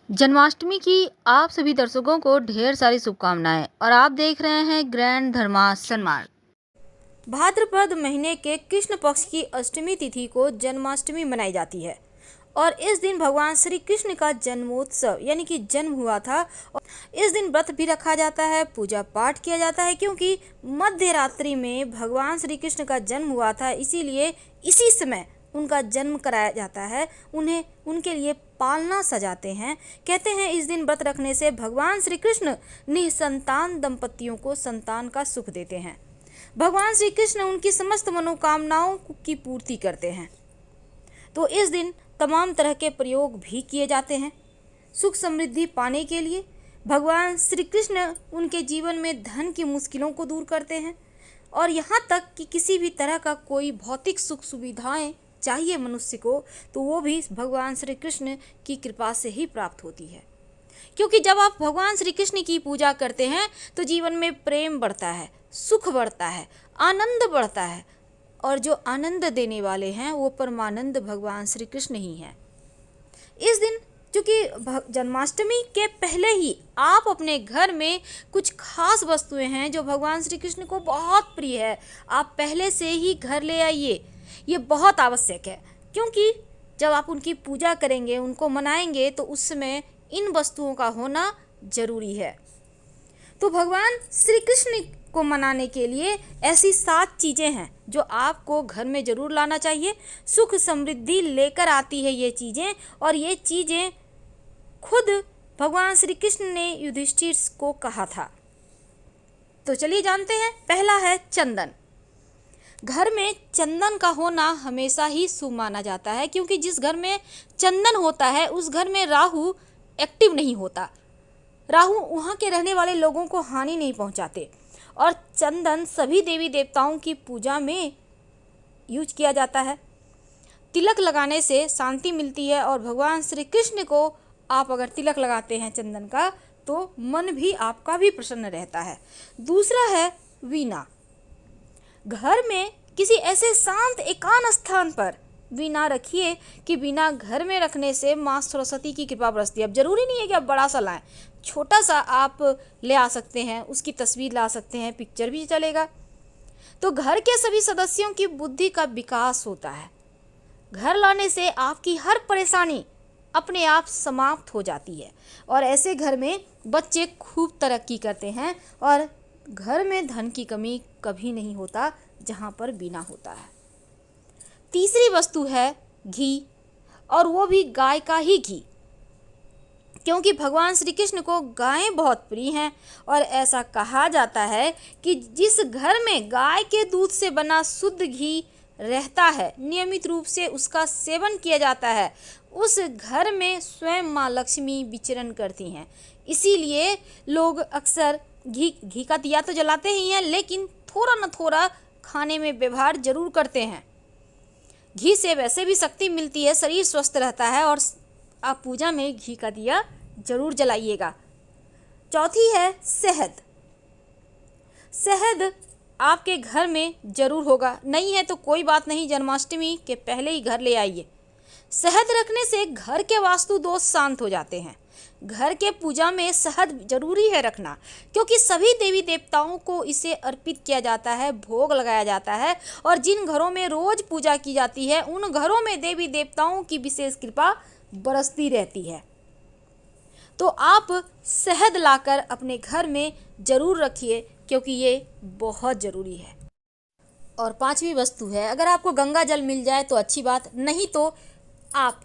जन्माष्टमी की आप सभी दर्शकों को ढेर सारी शुभकामनाएं और आप देख रहे हैं ग्रैंड धर्मा सन्मार्ग। भाद्रपद महीने के कृष्ण पक्ष की अष्टमी तिथि को जन्माष्टमी मनाई जाती है और इस दिन भगवान श्री कृष्ण का जन्मोत्सव यानी कि जन्म हुआ था। और इस दिन व्रत भी रखा जाता है, पूजा पाठ किया जाता है, क्योंकि मध्य रात्रि में भगवान श्री कृष्ण का जन्म हुआ था, इसीलिए इसी समय उनका जन्म कराया जाता है। उन्हें उनके लिए पालना सजाते हैं। कहते हैं इस दिन व्रत रखने से भगवान श्री कृष्ण निसंतान दंपतियों को संतान का सुख देते हैं। भगवान श्री कृष्ण उनकी समस्त मनोकामनाओं की पूर्ति करते हैं। तो इस दिन तमाम तरह के प्रयोग भी किए जाते हैं सुख समृद्धि पाने के लिए। भगवान श्री कृष्ण उनके जीवन में धन की मुश्किलों को दूर करते हैं और यहाँ तक कि किसी भी तरह का कोई भौतिक सुख सुविधाएं चाहिए मनुष्य को तो वो भी भगवान श्री कृष्ण की कृपा से ही प्राप्त होती है। क्योंकि जब आप भगवान श्री कृष्ण की पूजा करते हैं तो जीवन में प्रेम बढ़ता है, सुख बढ़ता है, आनंद बढ़ता है और जो आनंद देने वाले हैं वो परमानंद भगवान श्री कृष्ण ही हैं। इस दिन क्योंकि जन्माष्टमी के पहले ही आप अपने घर में कुछ खास वस्तुएं हैं जो भगवान श्री कृष्ण को बहुत प्रिय है, आप पहले से ही घर ले आइए। ये बहुत आवश्यक है क्योंकि जब आप उनकी पूजा करेंगे, उनको मनाएंगे तो उस समय इन वस्तुओं का होना जरूरी है। तो भगवान श्री कृष्ण को मनाने के लिए ऐसी 7 चीज़ें हैं जो आपको घर में ज़रूर लाना चाहिए। सुख समृद्धि लेकर आती है ये चीज़ें, और ये चीज़ें खुद भगवान श्री कृष्ण ने युधिष्ठिर को कहा था। तो चलिए जानते हैं। पहला है चंदन। घर में चंदन का होना हमेशा ही शुभ माना जाता है, क्योंकि जिस घर में चंदन होता है उस घर में राहु एक्टिव नहीं होता। राहु वहाँ के रहने वाले लोगों को हानि नहीं पहुँचाते। और चंदन सभी देवी देवताओं की पूजा में यूज किया जाता है। तिलक लगाने से शांति मिलती है और भगवान श्री कृष्ण को आप अगर तिलक लगाते हैं चंदन का तो मन भी आपका भी प्रसन्न रहता है। दूसरा है वीणा। घर में किसी ऐसे शांत एकांत स्थान पर वीणा रखिए कि वीणा घर में रखने से माँ सरस्वती की कृपा बरसती है। अब जरूरी नहीं है कि आप बड़ा सा लाएं, छोटा सा आप ले आ सकते हैं, उसकी तस्वीर ला सकते हैं, पिक्चर भी चलेगा। तो घर के सभी सदस्यों की बुद्धि का विकास होता है। घर लाने से आपकी हर परेशानी अपने आप समाप्त हो जाती है और ऐसे घर में बच्चे खूब तरक्की करते हैं और घर में धन की कमी कभी नहीं होता जहाँ पर वीणा होता है। तीसरी वस्तु है घी, और वो भी गाय का ही घी, क्योंकि भगवान श्री कृष्ण को गायें बहुत प्रिय हैं और ऐसा कहा जाता है कि जिस घर में गाय के दूध से बना शुद्ध घी रहता है, नियमित रूप से उसका सेवन किया जाता है, उस घर में स्वयं माँ लक्ष्मी विचरण करती हैं। इसीलिए लोग अक्सर घी का दिया तो जलाते ही हैं, लेकिन थोड़ा न थोड़ा खाने में व्यवहार जरूर करते हैं। घी से वैसे भी शक्ति मिलती है, शरीर स्वस्थ रहता है और आप पूजा में घी का दिया जरूर जलाइएगा। चौथी है शहद। शहद आपके घर में जरूर होगा, नहीं है तो कोई बात नहीं, जन्माष्टमी के पहले ही घर ले आइए। शहद रखने से घर के वास्तु दोष शांत हो जाते हैं। घर के पूजा में शहद जरूरी है रखना, क्योंकि सभी देवी देवताओं को इसे अर्पित किया जाता है, भोग लगाया जाता है और जिन घरों में रोज पूजा की जाती है उन घरों में देवी देवताओं की विशेष कृपा बरसती रहती है। तो आप शहद लाकर अपने घर में जरूर रखिए, क्योंकि ये बहुत ज़रूरी है। और पांचवी वस्तु है, अगर आपको गंगा जल मिल जाए तो अच्छी बात, नहीं तो आप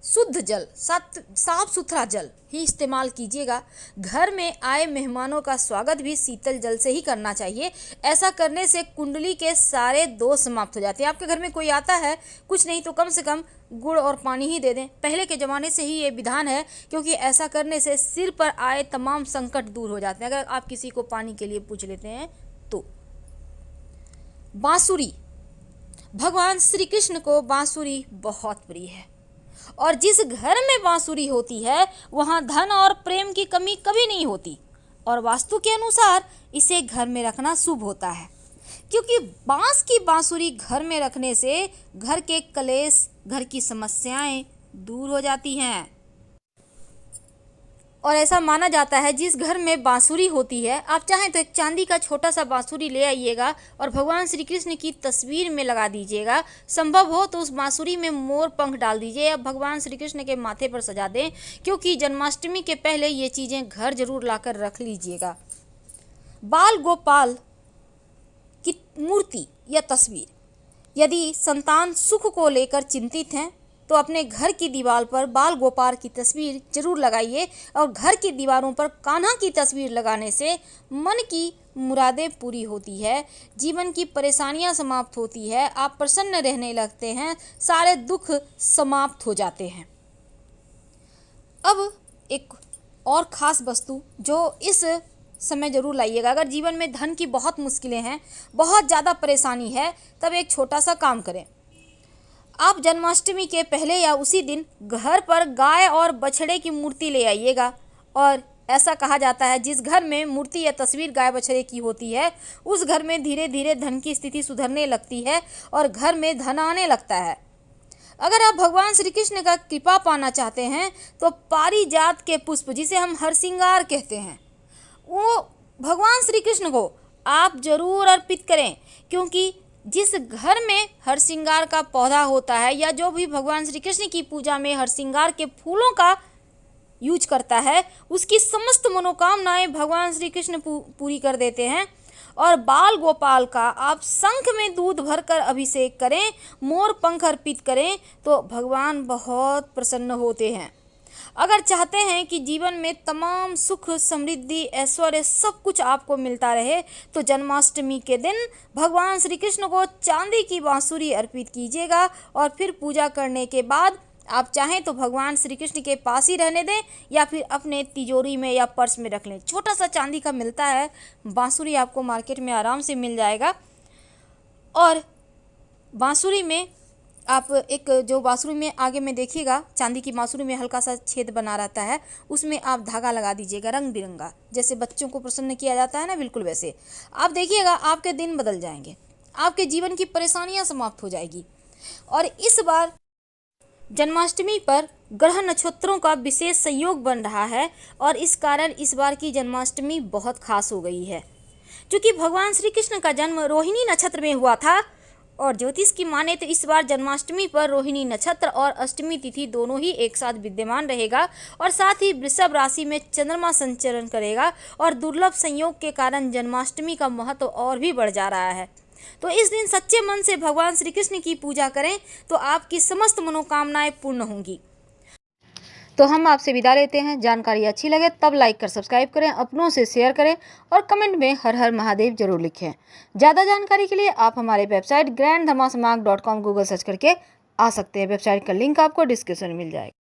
शुद्ध जल, साफ सुथरा जल ही इस्तेमाल कीजिएगा। घर में आए मेहमानों का स्वागत भी शीतल जल से ही करना चाहिए। ऐसा करने से कुंडली के सारे दोष समाप्त हो जाते हैं। आपके घर में कोई आता है, कुछ नहीं तो कम से कम गुड़ और पानी ही दे दें। पहले के ज़माने से ही ये विधान है, क्योंकि ऐसा करने से सिर पर आए तमाम संकट दूर हो जाते हैं। अगर आप किसी को पानी के लिए पूछ लेते हैं तो। बांसुरी। भगवान श्री कृष्ण को बांसुरी बहुत प्रिय है और जिस घर में बांसुरी होती है वहाँ धन और प्रेम की कमी कभी नहीं होती और वास्तु के अनुसार इसे घर में रखना शुभ होता है, क्योंकि बांस की बांसुरी घर में रखने से घर के कलेश, घर की समस्याएं दूर हो जाती हैं। और ऐसा माना जाता है जिस घर में बांसुरी होती है, आप चाहें तो एक चांदी का छोटा सा बांसुरी ले आइएगा और भगवान श्री कृष्ण की तस्वीर में लगा दीजिएगा। संभव हो तो उस बांसुरी में मोर पंख डाल दीजिए या भगवान श्री कृष्ण के माथे पर सजा दें, क्योंकि जन्माष्टमी के पहले ये चीज़ें घर जरूर लाकर रख लीजिएगा। बाल गोपाल की मूर्ति या तस्वीर, यदि संतान सुख को लेकर चिंतित हैं तो अपने घर की दीवार पर बाल गोपाल की तस्वीर जरूर लगाइए। और घर की दीवारों पर कान्हा की तस्वीर लगाने से मन की मुरादें पूरी होती है, जीवन की परेशानियां समाप्त होती है, आप प्रसन्न रहने लगते हैं, सारे दुख समाप्त हो जाते हैं। अब एक और ख़ास वस्तु जो इस समय जरूर लाइएगा। अगर जीवन में धन की बहुत मुश्किलें हैं, बहुत ज़्यादा परेशानी है, तब एक छोटा सा काम करें। आप जन्माष्टमी के पहले या उसी दिन घर पर गाय और बछड़े की मूर्ति ले आइएगा। और ऐसा कहा जाता है जिस घर में मूर्ति या तस्वीर गाय बछड़े की होती है, उस घर में धीरे धीरे धन की स्थिति सुधरने लगती है और घर में धन आने लगता है। अगर आप भगवान श्री कृष्ण का कृपा पाना चाहते हैं तो पारिजात के पुष्प, जिसे हम हरसिंगार कहते हैं, वो भगवान श्री कृष्ण को आप जरूर अर्पित करें, क्योंकि जिस घर में हरसिंगार का पौधा होता है या जो भी भगवान श्री कृष्ण की पूजा में हरसिंगार के फूलों का यूज करता है, उसकी समस्त मनोकामनाएं भगवान श्री कृष्ण पूरी कर देते हैं। और बाल गोपाल का आप शंख में दूध भरकर अभिषेक करें, मोर पंख अर्पित करें तो भगवान बहुत प्रसन्न होते हैं। अगर चाहते हैं कि जीवन में तमाम सुख, समृद्धि, ऐश्वर्य सब कुछ आपको मिलता रहे, तो जन्माष्टमी के दिन भगवान श्री कृष्ण को चांदी की बांसुरी अर्पित कीजिएगा। और फिर पूजा करने के बाद आप चाहें तो भगवान श्री कृष्ण के पास ही रहने दें या फिर अपने तिजोरी में या पर्स में रख लें। छोटा सा चांदी का मिलता है बांसुरी, आपको मार्केट में आराम से मिल जाएगा। और बांसुरी में आप एक जो बांसुरी में आगे में देखिएगा, चांदी की बांसुरी में हल्का सा छेद बना रहता है, उसमें आप धागा लगा दीजिएगा रंग बिरंगा, जैसे बच्चों को प्रसन्न किया जाता है ना, बिल्कुल वैसे। आप देखिएगा आपके दिन बदल जाएंगे, आपके जीवन की परेशानियां समाप्त हो जाएगी। और इस बार जन्माष्टमी पर ग्रह नक्षत्रों का विशेष संयोग बन रहा है और इस कारण इस बार की जन्माष्टमी बहुत खास हो गई है। क्योंकि भगवान श्री कृष्ण का जन्म रोहिणी नक्षत्र में हुआ था और ज्योतिष की माने तो इस बार जन्माष्टमी पर रोहिणी नक्षत्र और अष्टमी तिथि दोनों ही एक साथ विद्यमान रहेगा। और साथ ही वृषभ राशि में चंद्रमा संचरण करेगा और दुर्लभ संयोग के कारण जन्माष्टमी का महत्व और भी बढ़ जा रहा है। तो इस दिन सच्चे मन से भगवान श्री कृष्ण की पूजा करें तो आपकी समस्त मनोकामनाएं पूर्ण होंगी। तो हम आपसे विदा लेते हैं। जानकारी अच्छी लगे तब लाइक कर सब्सक्राइब करें, अपनों से शेयर करें और कमेंट में हर हर महादेव जरूर लिखें। ज़्यादा जानकारी के लिए आप हमारे वेबसाइट grandharmasamaak.com गूगल सर्च करके आ सकते हैं। वेबसाइट का लिंक आपको डिस्क्रिप्शन में मिल जाएगा।